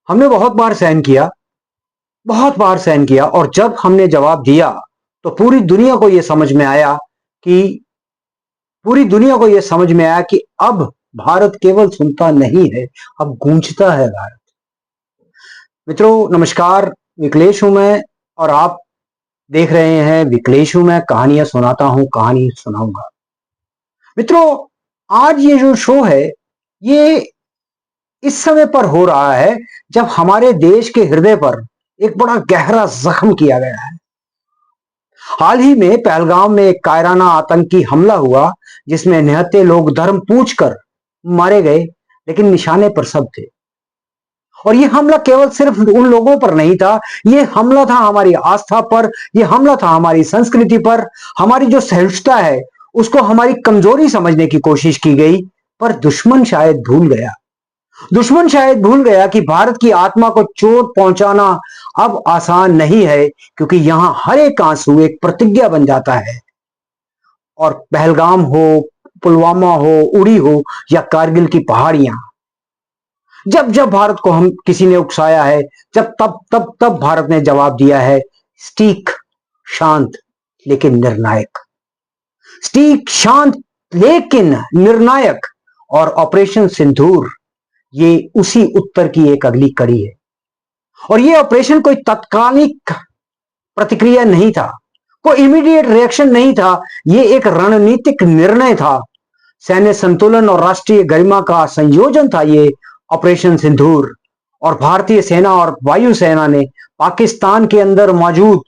हमने बहुत बार सहन किया, बहुत बार सहन किया, और जब हमने जवाब दिया तो कि पूरी दुनिया को यह समझ में आया कि अब भारत केवल सुनता नहीं है, अब गूंजता है भारत। मित्रों नमस्कार, विकलेश हूं मैं और आप देख रहे हैं विकलेश हूं मैं, कहानियां सुनाता हूं, कहानी सुनाऊंगा। मित्रों, आज ये जो शो है ये इस समय पर हो रहा है जब हमारे देश के हृदय पर एक बड़ा गहरा जख्म किया गया है। हाल ही में पहलगाम में एक कायराना आतंकी हमला हुआ जिसमें निहत्थे लोग धर्म पूछकर मारे गए, लेकिन निशाने पर सब थे। और यह हमला केवल सिर्फ उन लोगों पर नहीं था, यह हमला था हमारी आस्था पर, यह हमला था हमारी संस्कृति पर। हमारी जो सहिष्णुता है उसको हमारी कमजोरी समझने की कोशिश की गई, पर दुश्मन शायद भूल गया कि भारत की आत्मा को चोट पहुंचाना अब आसान नहीं है, क्योंकि यहां हर एक आंसू एक प्रतिज्ञा बन जाता है। और पहलगाम हो, पुलवामा हो, उड़ी हो या कारगिल की पहाड़ियां, जब जब भारत को हम किसी ने उकसाया है, जब तब तब तब भारत ने जवाब दिया है, स्टीक शांत लेकिन निर्णायक, स्टीक शांत लेकिन निर्णायक। और ऑपरेशन सिंदूर ये उसी उत्तर की एक अगली कड़ी है। और ये ऑपरेशन कोई तत्कालिक प्रतिक्रिया नहीं था, कोई इमीडिएट रिएक्शन नहीं था, ये एक रणनीतिक निर्णय था। सैन्य संतुलन और राष्ट्रीय गरिमा का संयोजन था ये ऑपरेशन सिंदूर। और भारतीय सेना और वायुसेना ने पाकिस्तान के अंदर मौजूद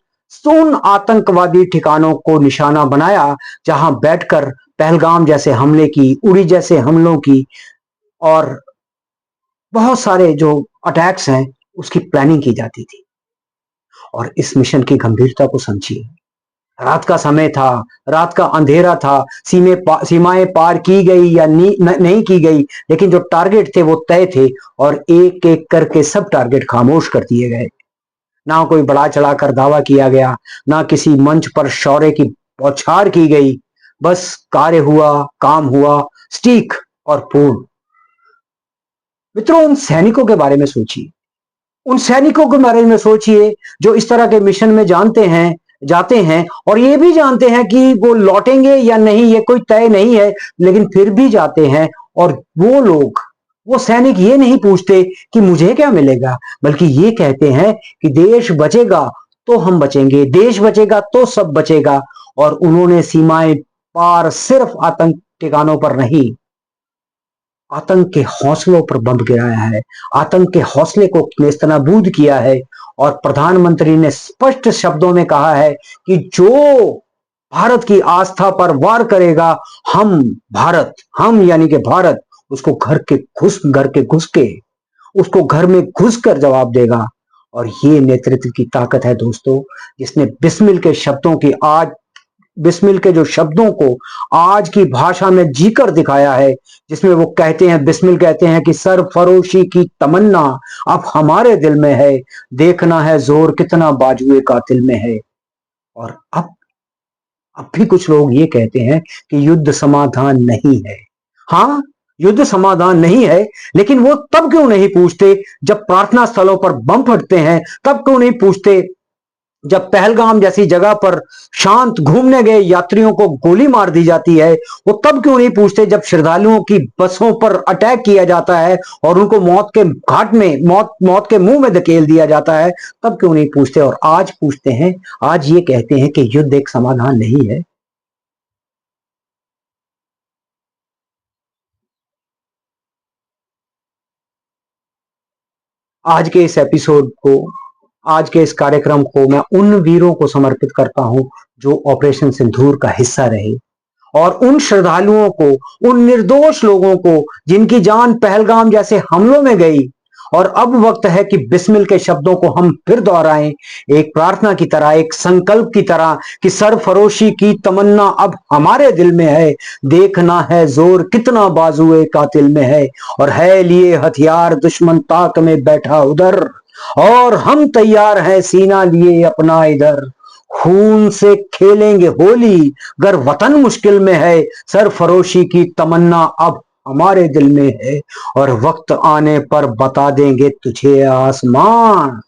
उन आतंकवादी ठिकानों को निशाना बनाया जहां बैठकर पहलगाम जैसे हमले की, उड़ी जैसे हमलों की और बहुत सारे जो अटैक्स हैं उसकी प्लानिंग की जाती थी। और इस मिशन की गंभीरता को समझिए। रात का समय था, रात का अंधेरा था, सीमाएं पार की गई या नहीं की गई, लेकिन जो टारगेट थे वो तय थे और एक एक करके सब टारगेट खामोश कर दिए गए। ना कोई बड़ा चढ़ाकर दावा किया गया, ना किसी मंच पर शौर्य की बौछार की गई, बस कार्य हुआ, काम हुआ, स्टीक और पूर्ण। मित्रों, उन सैनिकों के बारे में सोचिए, उन सैनिकों के बारे में सोचिए जो इस तरह के मिशन में जाते हैं और ये भी जानते हैं कि वो लौटेंगे या नहीं, ये कोई तय नहीं है, लेकिन फिर भी जाते हैं। और वो सैनिक ये नहीं पूछते कि मुझे क्या मिलेगा, बल्कि ये कहते हैं कि देश बचेगा तो हम बचेंगे, देश बचेगा तो सब बचेगा। और उन्होंने सीमाएं पार सिर्फ आतंक ठिकानों पर नहीं, आतंक के हौसलों पर बम गिराया है, आतंक के हौसले को नेस्तनाबूद किया है। और प्रधानमंत्री ने स्पष्ट शब्दों में कहा है कि जो भारत की आस्था पर वार करेगा, हम यानी कि भारत उसको उसको घर में घुसकर जवाब देगा। और ये नेतृत्व की ताकत है दोस्तों, जिसने बिस्मिल के जो शब्दों को आज की भाषा में जीकर दिखाया है, जिसमें वो बिस्मिल कहते हैं कि सरफरोशी की तमन्ना अब हमारे दिल में है, देखना है जोर कितना बाजुए कातिल में है। और अब भी कुछ लोग ये कहते हैं कि युद्ध समाधान नहीं है। हाँ, युद्ध समाधान नहीं है, लेकिन वो तब क्यों नहीं पूछते जब प्रार्थना स्थलों पर बम फटते हैं, तब क्यों नहीं पूछते जब पहलगाम जैसी जगह पर शांत घूमने गए यात्रियों को गोली मार दी जाती है, वो तब क्यों नहीं पूछते जब श्रद्धालुओं की बसों पर अटैक किया जाता है और उनको मौत के घाट में, मौत के मुंह में धकेल दिया जाता है, तब क्यों नहीं पूछते। और आज पूछते हैं, आज ये कहते हैं कि युद्ध एक समाधान नहीं है। आज के इस कार्यक्रम को मैं उन वीरों को समर्पित करता हूं जो ऑपरेशन सिंदूर का हिस्सा रहे, और उन श्रद्धालुओं को, उन निर्दोष लोगों को जिनकी जान पहलगाम जैसे हमलों में गई। और अब वक्त है कि बिस्मिल के शब्दों को हम फिर दोहराएं, एक प्रार्थना की तरह, एक संकल्प की तरह, कि सरफरोशी की तमन्ना अब हमारे दिल में है, देखना है जोर कितना बाजुए कातिल में है। और है लिए हथियार दुश्मन ताक में बैठा उधर, और हम तैयार हैं सीना लिए अपना इधर। खून से खेलेंगे होली गर वतन मुश्किल में है, सरफरोशी की तमन्ना अब हमारे दिल में है, और वक्त आने पर बता देंगे तुझे आसमान।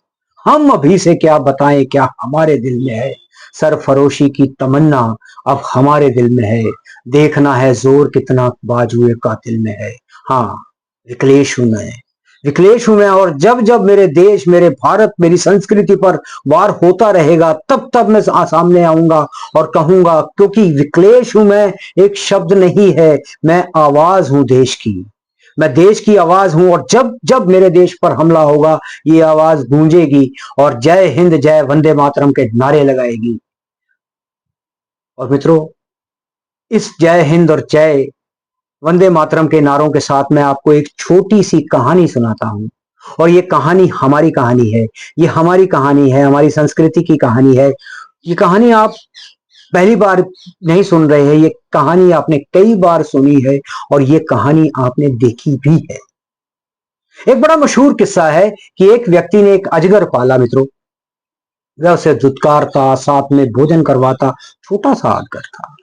हम अभी से क्या बताएं क्या हमारे दिल में है। सरफरोशी की तमन्ना अब हमारे दिल में है। देखना है जोर कितना बाजुए कातिल में है। हाँ, विकलेश हूं मैं, विकलेश हूं मैं। और जब जब मेरे देश, मेरे भारत, मेरी संस्कृति पर वार होता रहेगा, तब तब मैं सामने आऊंगा और कहूंगा, क्योंकि विकलेश हूं मैं, एक शब्द नहीं है, मैं आवाज हूं देश की। मैं देश की आवाज हूं, और जब जब मेरे देश पर हमला होगा, ये आवाज गूंजेगी और जय हिंद, जय वंदे मातरम के नारे लगाएगी। और मित्रों, इस जय हिंद और जय वंदे मातरम के नारों के साथ मैं आपको एक छोटी सी कहानी सुनाता हूं। और ये कहानी हमारी कहानी है, ये हमारी कहानी है, हमारी संस्कृति की कहानी है। ये कहानी आप पहली बार नहीं सुन रहे हैं, ये कहानी आपने कई बार सुनी है, और ये कहानी आपने देखी भी है। एक बड़ा मशहूर किस्सा है कि एक व्यक्ति ने एक अजगर पाला मित्रों। वह उसे धुतकारता, साथ में भोजन करवाता। छोटा सा अजगर था,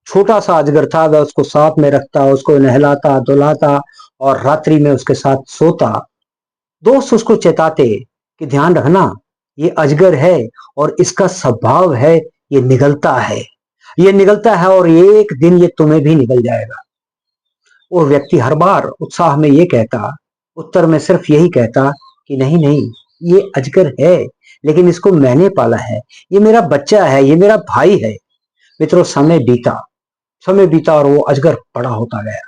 छोटा सा अजगर था। वह उसको साथ में रखता, उसको नहलाता धुलाता, और रात्रि में उसके साथ सोता। दोस्त उसको चेताते कि ध्यान रखना, ये अजगर है और इसका स्वभाव है, ये निगलता है, ये निगलता है, और एक दिन ये तुम्हें भी निगल जाएगा। वो व्यक्ति हर बार उत्साह में ये कहता, उत्तर में सिर्फ यही कहता कि नहीं नहीं, ये अजगर है, लेकिन इसको मैंने पाला है, ये मेरा बच्चा है, ये मेरा भाई है। मित्रों, समय बीता, समय बीता, और वो अजगर बड़ा होता गया,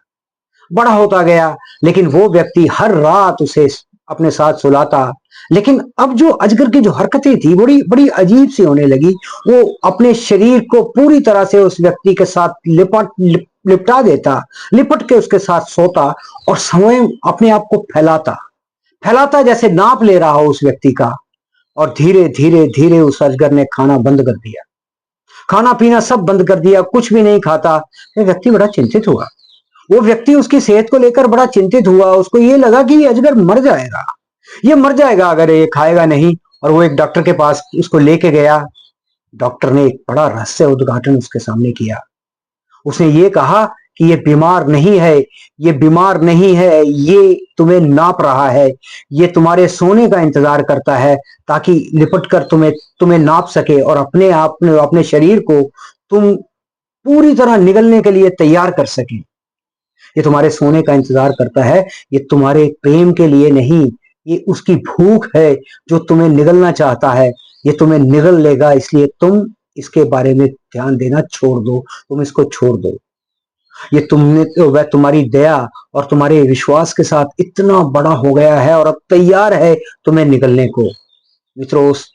बड़ा होता गया। लेकिन वो व्यक्ति हर रात उसे अपने साथ सुलाता। लेकिन अब जो अजगर की जो हरकतें थी, बड़ी बड़ी अजीब सी होने लगी। वो अपने शरीर को पूरी तरह से उस व्यक्ति के साथ लिपटा देता, लिपट के उसके साथ सोता, और स्वयं अपने आप को फैलाता, फैलाता जैसे नाप ले रहा हो उस व्यक्ति का। और धीरे धीरे धीरे उस अजगर ने खाना बंद कर दिया, खाना पीना सब बंद कर दिया, कुछ भी नहीं खाता। ये व्यक्ति बड़ा चिंतित हुआ, वो व्यक्ति उसकी सेहत को लेकर बड़ा चिंतित हुआ। उसको ये लगा कि ये अजगर मर जाएगा, ये मर जाएगा अगर ये खाएगा नहीं। और वो एक डॉक्टर के पास उसको लेके गया। डॉक्टर ने एक बड़ा रहस्य उद्घाटन उसके सामने किया। उसने ये कहा कि ये बीमार नहीं है, ये बीमार नहीं है, ये तुम्हें नाप रहा है, ये तुम्हारे सोने का इंतजार करता है, ताकि लिपट कर तुम्हें तुम्हें नाप सके, और अपने आप अपने शरीर को तुम पूरी तरह निगलने के लिए तैयार कर सके। ये तुम्हारे सोने का इंतजार करता है, ये तुम्हारे प्रेम के लिए नहीं, ये उसकी भूख है जो तुम्हें निगलना चाहता है। ये तुम्हें निगल लेगा, इसलिए तुम इसके बारे में ध्यान देना छोड़ दो, तुम इसको छोड़ दो। ये तुमने वह तुम्हारी दया और तुम्हारे विश्वास के साथ इतना बड़ा हो गया है, और अब तैयार है तुम्हें निगलने को। मित्रों, उस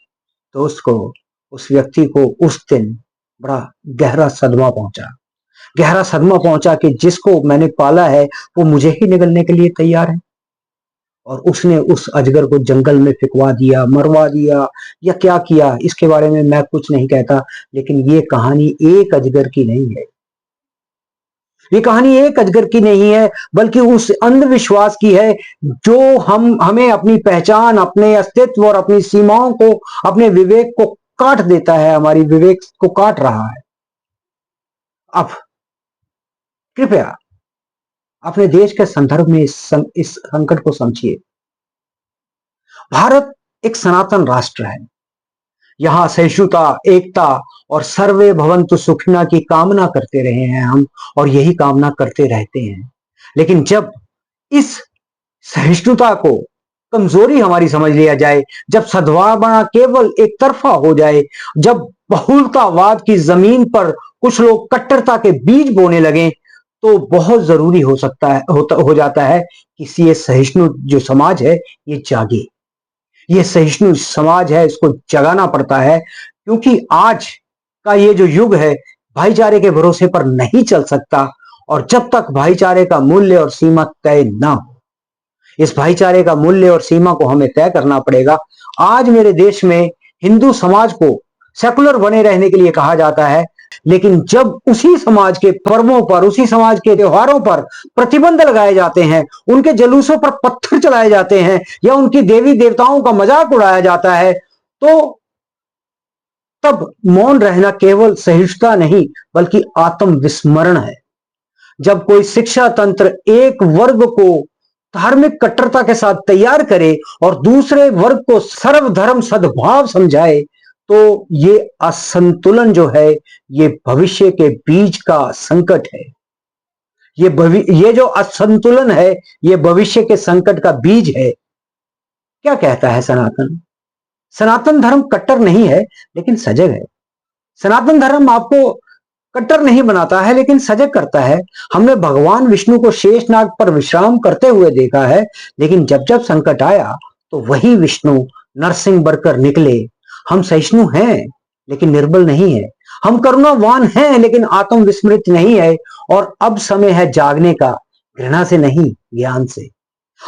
दोस्त को, उस व्यक्ति को उस दिन बड़ा गहरा सदमा पहुंचा, गहरा सदमा पहुंचा कि जिसको मैंने पाला है वो मुझे ही निगलने के लिए तैयार है। और उसने उस अजगर को जंगल में फिकवा दिया, मरवा दिया, या क्या किया इसके बारे में मैं कुछ नहीं कहता। लेकिन ये कहानी एक अजगर की नहीं है, ये कहानी एक अजगर की नहीं है, बल्कि उस अंधविश्वास की है जो हमें अपनी पहचान, अपने अस्तित्व और अपनी सीमाओं को, अपने विवेक को काट देता है, हमारी विवेक को काट रहा है। अब कृपया अपने देश के संदर्भ में इस संकट को समझिए। भारत एक सनातन राष्ट्र है। यहाँ सहिष्णुता, एकता और सर्वे भवन्तु सुखिना की कामना करते रहे हैं हम, और यही कामना करते रहते हैं। लेकिन जब इस सहिष्णुता को कमजोरी हमारी समझ लिया जाए, जब सद्भावना केवल एक तरफा हो जाए, जब बहुलतावाद की जमीन पर कुछ लोग कट्टरता के बीज बोने लगे, तो बहुत जरूरी हो सकता है, हो जाता है कि ये सहिष्णु जो समाज है ये जागे। ये सहिष्णु समाज है, इसको जगाना पड़ता है, क्योंकि आज का ये जो युग है भाईचारे के भरोसे पर नहीं चल सकता। और जब तक भाईचारे का मूल्य और सीमा तय ना हो, इस भाईचारे का मूल्य और सीमा को हमें तय करना पड़ेगा। आज मेरे देश में हिंदू समाज को सेकुलर बने रहने के लिए कहा जाता है, लेकिन जब उसी समाज के पर्वों पर, उसी समाज के त्योहारों पर प्रतिबंध लगाए जाते हैं, उनके जुलूसों पर पत्थर चलाए जाते हैं, या उनकी देवी देवताओं का मजाक उड़ाया जाता है, तो तब मौन रहना केवल सहिष्णुता नहीं, बल्कि आत्म विस्मरण है। जब कोई शिक्षा तंत्र एक वर्ग को धार्मिक कट्टरता के साथ तैयार करे और दूसरे वर्ग को सर्वधर्म सद्भाव समझाए, तो ये असंतुलन जो है, ये भविष्य के बीज का संकट है। ये जो असंतुलन है, ये भविष्य के संकट का बीज है। क्या कहता है सनातन? सनातन धर्म कट्टर नहीं है, लेकिन सजग है। सनातन धर्म आपको कट्टर नहीं बनाता है, लेकिन सजग करता है। हमने भगवान विष्णु को शेषनाग पर विश्राम करते हुए देखा है, लेकिन जब जब संकट आया तो वही विष्णु नरसिंह बनकर निकले। हम सहिष्णु हैं, लेकिन निर्बल नहीं है। हम करुणावान हैं, लेकिन आत्म विस्मृत नहीं है। और अब समय है जागने का, घृणा से नहीं, ज्ञान से।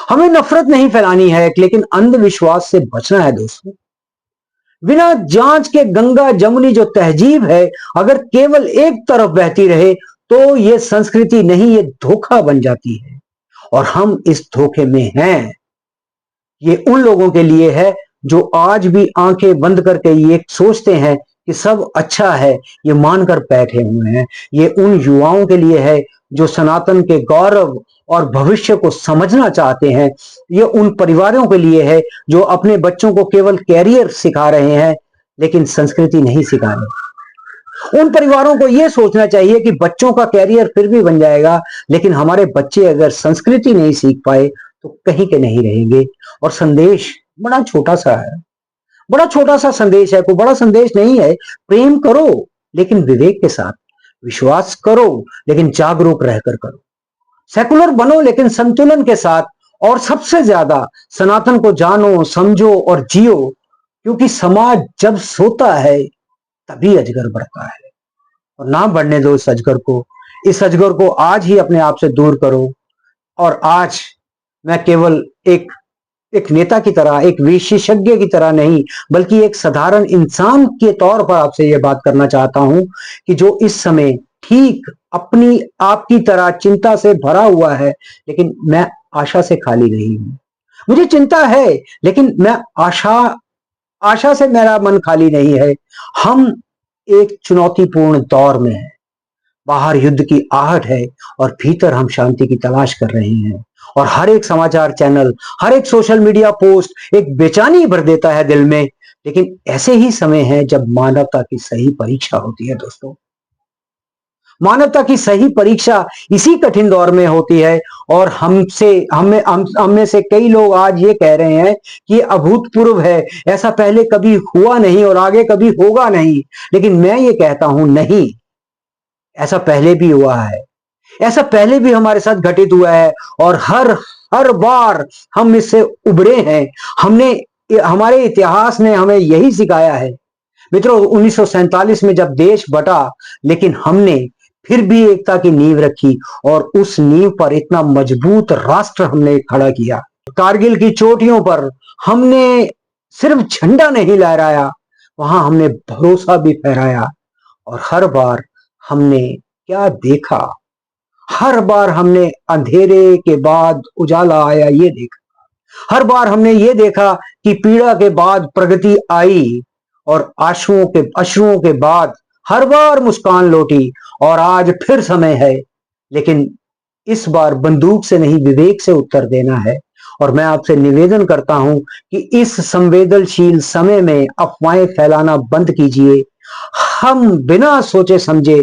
हमें नफरत नहीं फैलानी है, लेकिन अंधविश्वास से बचना है दोस्तों। बिना जांच के गंगा जमुनी जो तहजीब है, अगर केवल एक तरफ बहती रहे तो ये संस्कृति नहीं, ये धोखा बन जाती है। और हम इस धोखे में हैं। ये उन लोगों के लिए है जो आज भी आंखें बंद करके ये सोचते हैं कि सब अच्छा है, ये मानकर बैठे हुए हैं। ये उन युवाओं के लिए है जो सनातन के गौरव और भविष्य को समझना चाहते हैं। ये उन परिवारों के लिए है जो अपने बच्चों को केवल कैरियर सिखा रहे हैं, लेकिन संस्कृति नहीं सिखा रहे। उन परिवारों को यह सोचना चाहिए कि बच्चों का कैरियर फिर भी बन जाएगा, लेकिन हमारे बच्चे अगर संस्कृति नहीं सीख पाए तो कहीं के नहीं रहेंगे। और संदेश बड़ा छोटा सा है, बड़ा छोटा सा संदेश है, कोई बड़ा संदेश नहीं है। प्रेम करो लेकिन विवेक के साथ, विश्वास करो लेकिन जागरूक रहकर करो, सेकुलर बनो लेकिन संतुलन के साथ, और सबसे ज्यादा सनातन को जानो, समझो और जियो। क्योंकि समाज जब सोता है तभी अजगर बढ़ता है। और ना बढ़ने दो इस अजगर को। इस अजगर को आज ही अपने आप से दूर करो। और आज मैं केवल एक नेता की तरह, एक विशेषज्ञ की तरह नहीं, बल्कि एक साधारण इंसान के तौर पर आपसे यह बात करना चाहता हूं कि जो इस समय ठीक अपनी आपकी तरह चिंता से भरा हुआ है, लेकिन मैं आशा से खाली नहीं हूं। मुझे चिंता है, लेकिन मैं आशा से मेरा मन खाली नहीं है। हम एक चुनौतीपूर्ण दौर में हैं। बाहर युद्ध की आहट है और भीतर हम शांति की तलाश कर रहे हैं। और हर एक समाचार चैनल, हर एक सोशल मीडिया पोस्ट एक बेचैनी भर देता है दिल में। लेकिन ऐसे ही समय है जब मानवता की सही परीक्षा होती है दोस्तों। मानवता की सही परीक्षा इसी कठिन दौर में होती है। और हम में से कई लोग आज ये कह रहे हैं कि ये अभूतपूर्व है, ऐसा पहले कभी हुआ नहीं और आगे कभी होगा नहीं। लेकिन मैं ये कहता हूं, नहीं, ऐसा पहले भी हुआ है, ऐसा पहले भी हमारे साथ घटित हुआ है। और हर बार हम इससे उबरे हैं। हमारे इतिहास ने हमें यही सिखाया है। मित्रों, 1947 में जब देश बटा, लेकिन हमने फिर भी एकता की नींव रखी और उस नींव पर इतना मजबूत राष्ट्र हमने खड़ा किया। कारगिल की चोटियों पर हमने सिर्फ झंडा नहीं लहराया, वहां हमने भरोसा भी फहराया। और हर बार हमने क्या देखा? हर बार हमने अंधेरे के बाद उजाला आया ये देखा। हर बार हमने ये देखा कि पीड़ा के बाद प्रगति आई और अश्रुओं के बाद हर बार मुस्कान लौटी। और आज फिर समय है, लेकिन इस बार बंदूक से नहीं, विवेक से उत्तर देना है। और मैं आपसे निवेदन करता हूं कि इस संवेदनशील समय में अफवाहें फैलाना बंद कीजिए। हम बिना सोचे समझे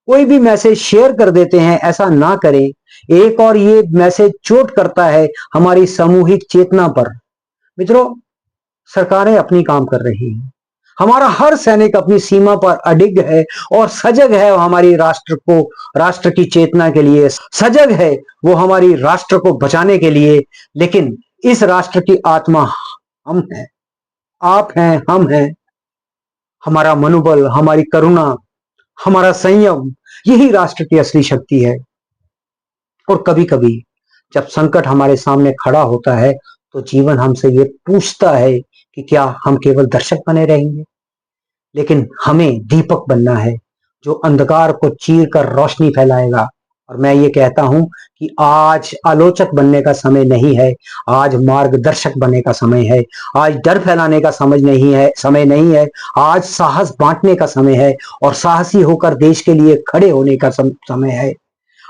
कोई भी मैसेज शेयर कर देते हैं, ऐसा ना करें। एक और ये मैसेज चोट करता है हमारी सामूहिक चेतना पर। मित्रों, सरकारें अपनी काम कर रही हैं, हमारा हर सैनिक अपनी सीमा पर अडिग है और सजग है हमारी राष्ट्र की चेतना के लिए, सजग है वो हमारी राष्ट्र को बचाने के लिए। लेकिन इस राष्ट्र की आत्मा हम हैं, आप हैं, हम हैं। हमारा मनोबल, हमारी करुणा, हमारा संयम, यही राष्ट्र की असली शक्ति है। और कभी कभी जब संकट हमारे सामने खड़ा होता है तो जीवन हमसे ये पूछता है कि क्या हम केवल दर्शक बने रहेंगे? लेकिन हमें दीपक बनना है जो अंधकार को चीर कर रोशनी फैलाएगा। और मैं ये कहता हूं कि आज आलोचक बनने का समय नहीं है, आज मार्गदर्शक बनने का समय है। आज डर फैलाने का समय नहीं है, आज साहस बांटने का समय है और साहसी होकर देश के लिए खड़े होने का समय है।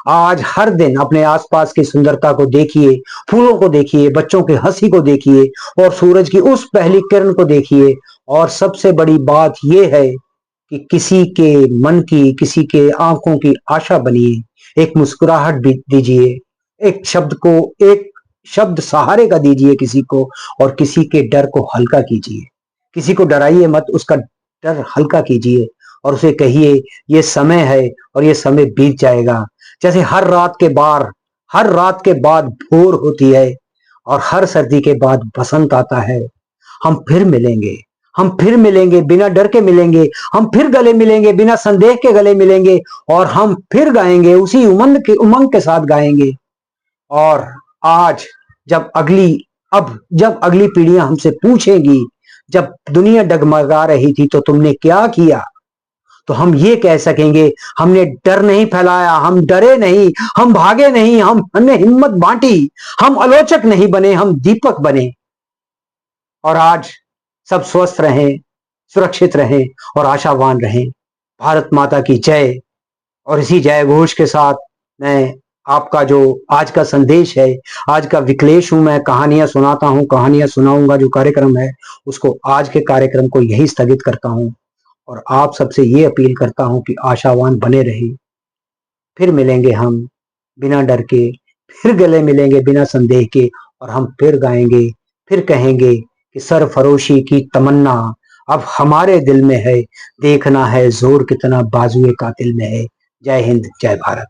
आज हर दिन अपने आसपास की सुंदरता को देखिए, फूलों को देखिए, बच्चों की हंसी को देखिए और सूरज की उस पहली किरण को देखिए। और सबसे बड़ी बात यह है कि किसी के मन की, किसी के आंखों की आशा बनिए, एक मुस्कुराहट भी दीजिए, एक शब्द को, एक शब्द सहारे का दीजिए किसी को, और किसी के डर को हल्का कीजिए। किसी को डराइए मत, उसका डर हल्का कीजिए और उसे कहिए ये समय है और ये समय बीत जाएगा। जैसे हर रात के बाद भोर होती है और हर सर्दी के बाद बसंत आता है। हम फिर मिलेंगे, हम फिर मिलेंगे, बिना डर के मिलेंगे, हम फिर गले मिलेंगे, बिना संदेह के गले मिलेंगे, और हम फिर गाएंगे, उसी उमंग के साथ गाएंगे। और आज जब अगली अब जब अगली पीढ़ियां हमसे पूछेंगी, जब दुनिया डगमगा रही थी तो तुमने क्या किया, तो हम ये कह सकेंगे, हमने डर नहीं फैलाया, हम डरे नहीं, हम भागे नहीं, हमने हिम्मत बांटी, हम आलोचक नहीं बने, हम दीपक बने। और आज सब स्वस्थ रहें, सुरक्षित रहें और आशावान रहें। भारत माता की जय। और इसी जय घोष के साथ मैं आपका जो आज का संदेश है, आज का विक्लेश हूं, मैं कहानियां सुनाता हूं, कहानियां सुनाऊंगा, जो कार्यक्रम है उसको, आज के कार्यक्रम को यही स्थगित करता हूं। और आप सबसे ये अपील करता हूं कि आशावान बने रहिए। फिर मिलेंगे हम बिना डर के, फिर गले मिलेंगे बिना संदेह के, और हम फिर गाएंगे, फिर कहेंगे कि सरफरोशी की तमन्ना अब हमारे दिल में है, देखना है जोर कितना बाजुए कातिल में है। जय हिंद, जय भारत।